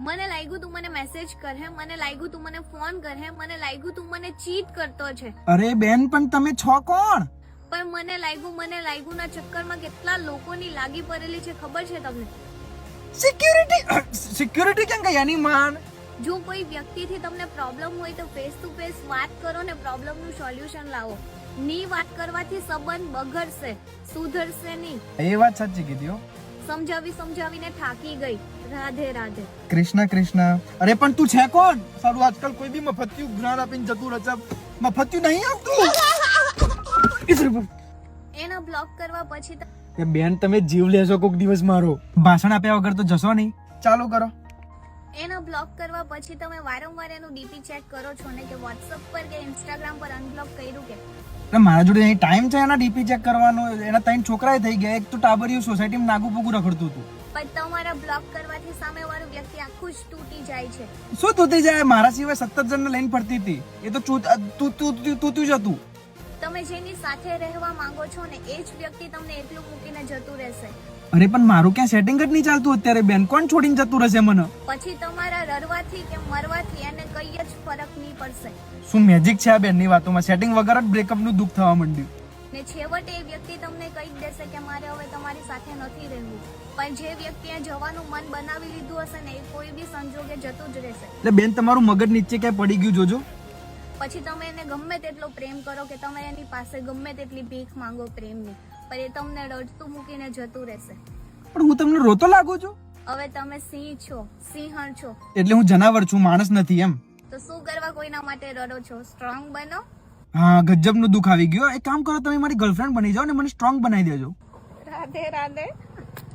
મને લાગ્યું તું મને મેસેજ કરે, મને લાગ્યું તું મને ફોન કરે, મને લાગ્યું તું મને ચીટ કરતો છે. અરે બેન પણ તમે છો કોણ? પણ મને લાગ્યું ના ચક્કરમાં કેટલા લોકોની લાગી પડેલી છે ખબર છે તમને? સિક્યુરિટી કેમ કઈ એની માન? જો કોઈ વ્યક્તિથી તમને પ્રોબ્લેમ હોય તો ફેસ ટુ ફેસ વાત કરો ને પ્રોબ્લેમનું સોલ્યુશન લાવો. ની વાત કરવાથી સંબંધ બગડશે, સુધરશે નહીં. એ વાત સાચી કીધી હો. સમજાવીને થાકી ગઈ. રાધે રાધે. કૃષ્ણ કૃષ્ણ. અરે પણ તું છે કોણ? સારું આજકાલ કોઈ બી મફતિયું જ્ઞાન આપીને જતું રહે છે. મફતિયું નહીં આવતું. એના બ્લોક કરવા પછી એ બેન તમે જીવ લેશો કોક દિવસ મારો. ભાષણ આપ્યા વગર તો જશો નહીં. ચાલુ કરો. એના બ્લોક કરવા પછી તમે વારંવાર એનું ડીપી ચેક કરો છો ને કે WhatsApp પર કે Instagram પર અનબ્લોક કર્યું કે? એટલે મારા જોડે અહીં ટાઈમ છે એના ડીપી ચેક કરવાનો. એના 3 છોકરાએ થઈ ગયા. એક તો ટાબરિયું સોસાયટીમાં નાગુ પૂગું રખડતું હતું. પણ તમારા બ્લોક કરવાથી સામેવાળો વ્યક્તિ આખું જ તૂટી જાય છે. શું તૂટી જાય? મારા સિવાય 17 જણને લઈને ફરતી હતી. એ તો તૂટ્યું જ હતું. તમે જેની સાથે રહેવા માંગો છો ને એ જ વ્યક્તિ તમને એટલું મૂકીને જતું રહેશે. અરે પણ મારું ક્યાં સેટિંગ જ નહીં ચાલતું અત્યારે બેન. કોણ છોડીને જતું રહેશે મને? પછી તમારા રડવાથી કે મરવાથી એને કઈ જ ફરક નહીં પડશે. શું મેજિક છે આ બેનની વાતોમાં? સેટિંગ વગર જ બ્રેકઅપ નું દુઃખ થવા માંડ્યું. ને છેવટે એ વ્યક્તિ તમને કહી જ દેશે કે મારે હવે તમારી સાથે નથી રહેવું. પણ જે વ્યક્તિએ જવાનું મન બનાવી લીધું હશે ને એ કોઈ બી સંજોગે જતું જ રહેશે. એટલે બેન તમારું મગજ નીચે ક્યાંય પડી ગયું જોજો. પછી તમે એને ગમે તેટલો પ્રેમ કરો કે તમે એની પાસે ગમે તેટલી ભીખ માંગો પ્રેમની, પણ એ તમને રડતું મૂકીને જતું રહેશે. પણ હું તમને રોતો લાગુ છું? હવે તમે સિંહ છો, સિંહણ છો, એટલે હું જનાવર છું, માણસ નથી એમ? તો શું કરવા કોઈના માટે રડો છો? સ્ટ્રોંગ બનો. હા ગજબનું દુઃખ આવી ગયું. એક કામ કરો, તમે મારી ગર્લફ્રેન્ડ બની જાઓ ને મને સ્ટ્રોંગ બનાવી દેજો. રાધે રાધે.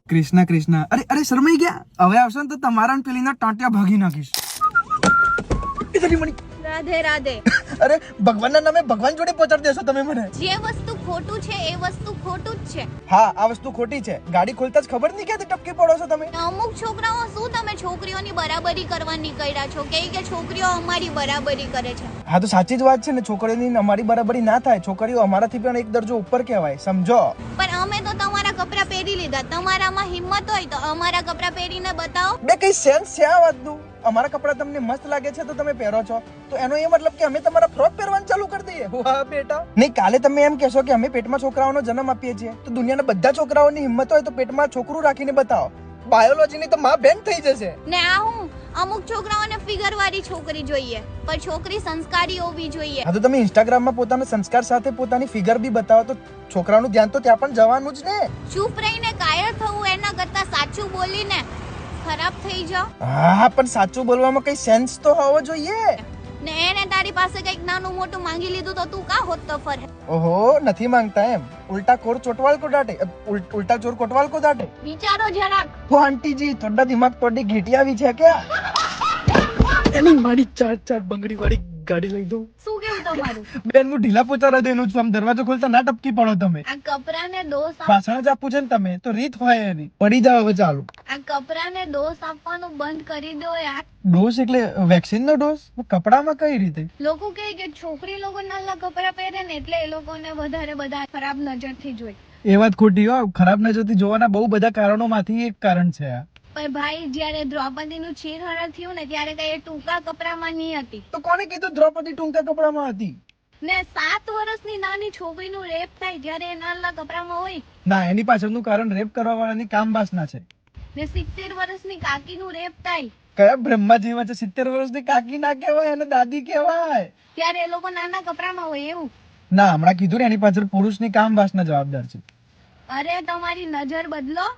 કૃષ્ણ કૃષ્ણ. અરે શરમાઈ ગયા. હવે આવશે ને તો તમારા ને પેલીના ટાંટિયા ભાગી નાખીશ. રાધે રાધે. અરે ભગવાનના નામે ભગવાન જોડે પહોંચાડી દેશો તમે મને. જે વસ્તુ ખોટું છે એ વસ્તુ ખોટું જ છે. હા આ વસ્તુ ખોટી છે. ગાડી ખોલતા જ ખબર નહીં ક્યાંથી ટપકી પડો છો તમે. અમુક છોકરાઓ શું તમે છોકરીઓની બરાબરી કરવા નીકળ્યા છો કે છોકરીઓ અમારી બરાબરી કરે છે? હા તો સાચી જ વાત છે ને. છોકરીઓની અમારી બરાબરી ના થાય. છોકરીઓ અમારાથી પણ એક દરજ્જો ઉપર કહેવાય, સમજો. પણ અમે તો તમારા કપડા પહેરી લીધા. તમારામાં હિંમત હોય તો અમારા કપડા પહેરીને બતાવો. બે કઈ સેન્સ છે આ વાતનું? અમારા કપડા તમને મસ્ત લાગે છે તો તમે પહેરો છો, તો એનો એ મતલબ કે અમે તમારા ફ્રોક પહેરવાનું ચાલુ કરી દઈએ? વાહ બેટા. નહીં કાલે તમે એમ કહેશો કે અમે પેટમાં છોકરાઓનો જન્મ આપીએ છીએ, તો દુનિયાના બધા છોકરાઓની હિંમત હોય તો પેટમાં છોકરું રાખીને બતાવો. બાયોલોજીની તો માં બેન થઈ જશે. ને આ હું અમુક છોકરાઓને ફિગર વાળી છોકરી જોઈએ, પણ છોકરી સંસ્કારી હોવી જોઈએ. હા તો તમે ઇન્સ્ટાગ્રામમાં પોતાના સંસ્કાર સાથે પોતાની ફિગર બી બતાવો તો છોકરાઓનું ધ્યાન તો ત્યાં પણ જવાનું જ ને. ચૂપ રહીને કાયર થવું એના કરતા સાચું બોલીને ખરાબ થઈ જાઓ. હા પણ સાચું બોલવામાં કઈ સેન્સ તો હોવો જોઈએ ને. એને તારી પાસે કઈક નાનું મોટું માંગી લીધું તો તું કા હોત તો ફરે? ઓહો નથી માંગતા એમ. ઉલ્ટા કોર ચોટવાલ કો ડાંટે, ઉલ્ટા ચોર કોટવાલ કો ડાંટે. વિચારો જરાક. ઓ આંટી જી થોડા દિમાગ થોડી ઘેટી આવી છે ક્યાં? એની મારી ચાર બંગડી વાળી ગાડી લઈ દઉં. શું કેવું તમારું? બેન હું ઢીલા પોચા દેનું છું. આમ દરવાજો ખોલતા ના ટપકી પડો તમે. આ કપરાને દોષ ભાષણ જ આપું છે ને તમે તો રીત હોય એની. પડી જાવ હવે ચાલુ. આ કપરાને દોષ આપવાનું બંધ કરી દો યાર. ડોઝ એટલે વેક્સિન નો ડોઝ? કપડામાં કઈ રીતે? લોકો કહે કે છોકરી લોકો નાના કપડા પહેરે ને એટલે એ લોકોને વધારે બધા ખરાબ નજરથી જોઈ. એ વાત ખોટી હો. ખરાબ નજરથી જોવાના બહુ બધા કારણોમાંથી એક કારણ છે આ. પણ ભાઈ જ્યારે દ્રૌપદીનું ચીરહરણ થયું ને ત્યારે કઈ એ ટૂંકા કપડામાં નહીં હતી. તો કોને કીધું દ્રૌપદી ટૂંકા કપડામાં હતી? ને 7 વર્ષની નાની છોકરીનું રેપ થાય જ્યારે એ નાના કપડામાં હોય. ના એની પાછળનું કારણ રેપ કરવા વાળાની કામ વાસના છે. ને 70 વર્ષની કાકીનું રેપ થાય. કયા બ્રહ્માજીમાં છે? 70 વર્ષની કાકી ના કહેવાય અને દાદી કહેવાય. ત્યારે એ લોકો નાના કપડામાં હોય એવું. ના હમણાં કીધું ને એની પાછળ પુરુષની કામ વાસના જવાબદાર છે. અરે તમારી નજર બદલો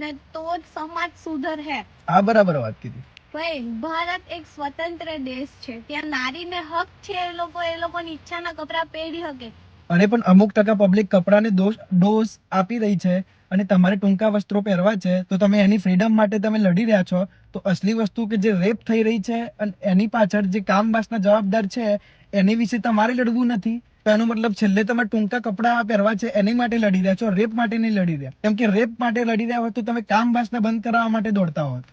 ને તો જ સમાજ સુધર હે. હા બરાબર વાત કીધી. ભાઈ ભારત એક સ્વતંત્ર દેશ છે. ત્યાં નારીને હક છે એ લોકોની ઈચ્છાના કપડા પહેરી શકે. અરે પણ અમુક ટકા પબ્લિક કપડાને ડોઝ આપી રહી છે અને તમારે ટૂંકા વસ્ત્રો પહેરવા છે તો તમે એની ફ્રીડમ માટે તમે લડી રહ્યા છો. તો અસલી વસ્તુ કે જે રેપ થઈ રહી છે અને એની પાછળ જે કામ વાસના જવાબદાર છે એની વિશે તમારે લડવું નથી. તો એનો મતલબ છેલ્લે તમે ટૂંકા કપડા પહેરવા છે એની માટે લડી રહ્યા છો, રેપ માટે નહીં લડી રહ્યા. કેમ કે રેપ માટે લડી રહ્યા હોત તો તમે કામ વાસના બંધ કરાવવા માટે દોડતા હોત.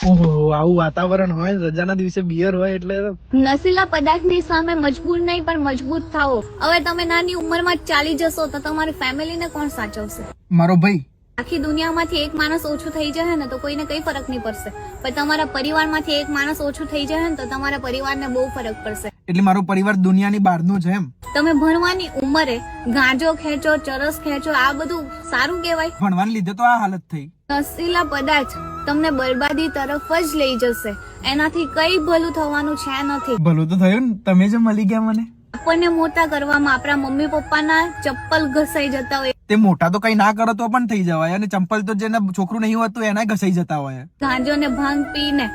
ઓહો આવું વાતાવરણ હોય, રજાના દિવસે બિયર હોય એટલે નશીલા પદાર્થની સામે મજબૂર નહીં પણ મજબૂત થાઓ. હવે તમે નાની ઉંમરમાં ચાલી જશો તો તમારી ફેમિલીને કોણ સાચવશે? મારો ભાઈ. આખી દુનિયામાંથી એક માણસ ઓછું થઈ જાય ને તો કોઈને કઈ ફરક નહીં પડશે, પણ તમારા પરિવારમાંથી એક માણસ ઓછું થઈ જાય ને તો તમારા પરિવારને બહુ ફરક પડશે. એટલે મારો પરિવાર દુનિયાની બહારનું છે એમ? તમે ભણવાની ઉંમરે ગાંજો ખેંચો, ચરસ ખેંચો, આ બધું સારું કહેવાય? ભણવાને લીધે તો આ હાલત થઈ. નશીલા પદાર્થ તમને બરબાદી તરફ જ લઈ જશે, એનાથી કઈ ભલું થવાનું છે નથી. ભલું તો થયું ને, તમે જે મળી ગયા મને. આપણને મોટા કરવામાં આપણા મમ્મી પપ્પાના ચપ્પલ ઘસાઈ જતા હોય, તે મોટા તો કઈ ના કરો તો પણ થઈ જવાય, અને ચંપલ તો જેને છોકરું નહીં હોતું એના ઘસાઈ જતા હોય. ગાંજો ને ભાંગ પીને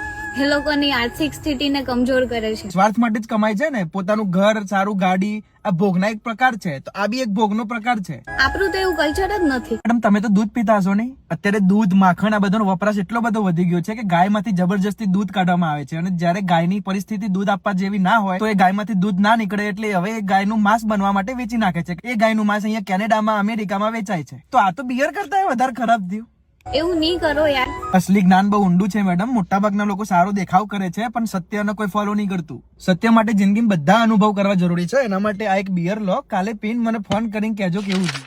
એ લોકોની આર્થિક સ્થિતિને કમજોર કરે છે. સ્વાર્થ માટે જ કમાય છે ને, પોતાનું ઘર, સારું ગાડી, આ ભોગના એક પ્રકાર છે, તો આ બી એક ભોગનો પ્રકાર છે. આપણું તો એવું કલ્ચર જ નથી. મેડમ તમે તો દૂધ પીતા હશો નહીં? અત્યારે દૂધ, માખણ આ બધાનો વપરાશ એટલો બધો વધી ગયો છે કે ગાયમાંથી જબરજસ્તી દૂધ કાઢવામાં આવે છે, અને જ્યારે ગાયની પરિસ્થિતિ દૂધ આપવા જેવી ના હોય તો એ ગાયમાંથી દૂધ ના નીકળે એટલે હવે એ ગાયનું માંસ બનવા માટે વેચી નાખે છે. એ ગાયનું માંસ અહીંયા કેનેડામાં, અમેરિકામાં વેચાય છે. તો આ તો બિયર કરતા વધારે ખરાબ થયું. એવું નહીં કરો યાર. અસલી જ્ઞાન બહુ ઊંડું છે મેડમ. મોટાભાગના લોકો સારો દેખાવ કરે છે પણ સત્યનો કોઈ ફોલો નહીં કરતું. સત્ય માટે જિંદગીમાં બધા અનુભવ કરવા જરૂરી છે. એના માટે આ એક બિયર લો, કાલે પીને મને ફોન કરીને કહેજો કેવું છે.